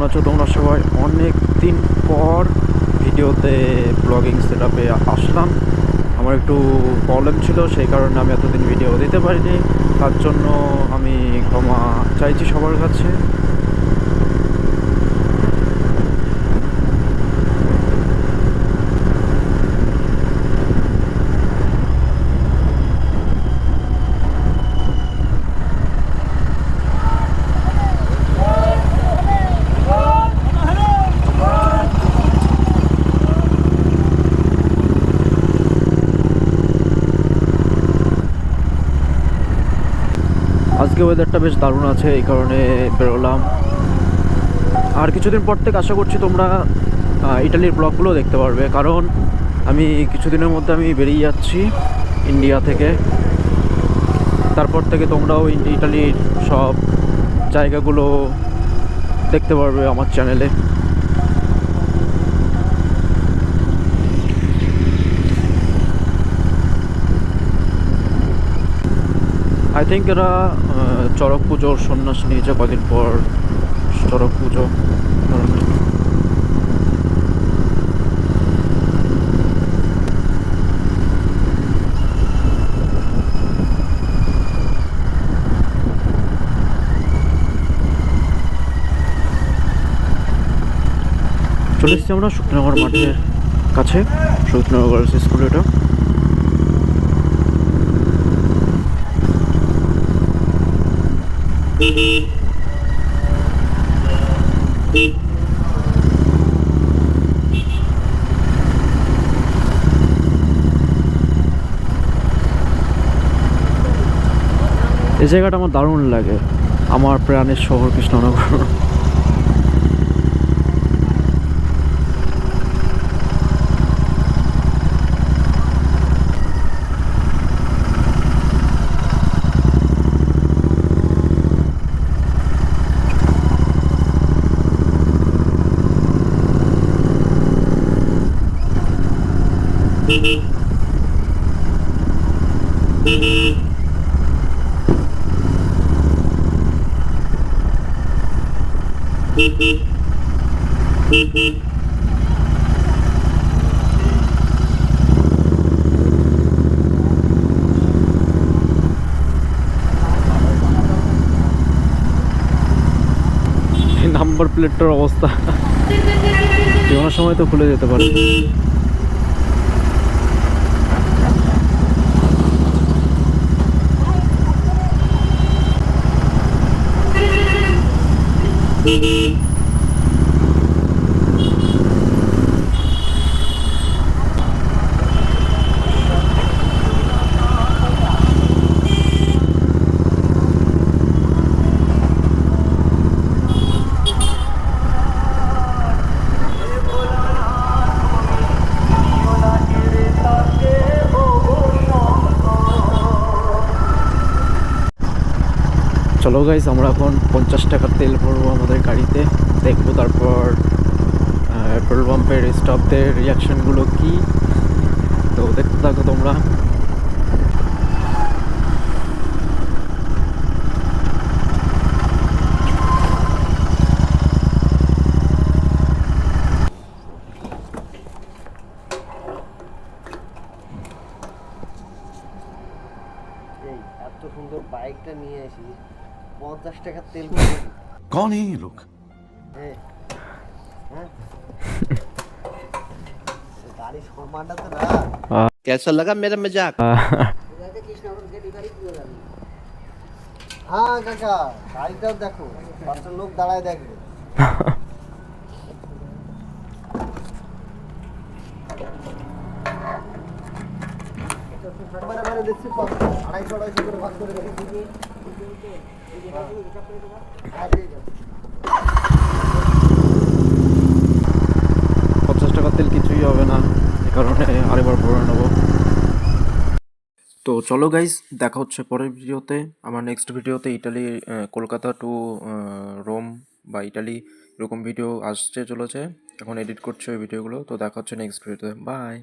আছো তোমরা সবাই? অনেক দিন পর ভিডিওতে ব্লগিং সেট আপে আসলাম। আমার একটু প্রবলেম ছিল, সেই কারণে আমি এতদিন ভিডিও দিতে পারিনি। তার জন্য আমি ক্ষমা চাইছি সবার কাছে। আজকে ওয়েদারটা বেশ দারুণ আছে, এই কারণে বেরোলাম। আর কিছুদিন পর থেকে আশা করছি তোমরা ইটালির ব্লগগুলো দেখতে পারবে, কারণ আমি কিছুদিনের মধ্যে আমি বেরিয়ে যাচ্ছি ইন্ডিয়া থেকে। তারপর থেকে তোমরাও ইটালির সব জায়গাগুলো দেখতে পারবে আমার চ্যানেলে। আই থিঙ্ক এরা চড়ক পুজোর সন্ন্যাস নিয়েছে কদিন পর, চড়ক পুজো। চলে এসেছি আমরা শুক্তনগর মাঠের কাছে, শুক্তনগর গার্লস স্কুল এটা। এই জায়গাটা আমার দারুণ লাগে, আমার প্রাণের শহর কৃষ্ণনগর। নাম্বার প্লেটটার অবস্থা যে কোনো সময় তো খুলে যেতে পারে। চলো গাইজ, আমরা এখন 50 টাকার তেল ভরবো আমাদের গাড়িতে, দেখবো তারপর পেট্রোল পাম্পের স্টাফদের রিয়াকশনগুলো কি। তো দেখতে থাকো তোমরা। এত সুন্দর বাইকটা নিয়ে আসি, 50 টাকার তেল। कौन है ये लोग? গাড়ি সম্মানটা তো না। कैसा लगा मेरा मजाक? হ্যাঁ কাকা, গাড়িটাও দেখো, পাঁচটা লোক দাঁড়ায় দেখবে। দেখছি 250-250 করে ভাগ করে রেখেছি। হ্যাঁ ঠিক আছে। 50 টাকার তেল কিছুই হবে না, এ কারণে আরেকবার ভরে নেবো। তো চলো গাইজ, দেখা হচ্ছে পরের ভিডিওতে। আমার নেক্সট ভিডিওতে ইটালি, কলকাতা টু রোম বা ইটালি এরকম ভিডিও আসতে চলেছে। এখন এডিট করছে ওই ভিডিওগুলো। তো দেখা হচ্ছে নেক্সট ভিডিওতে। বাই।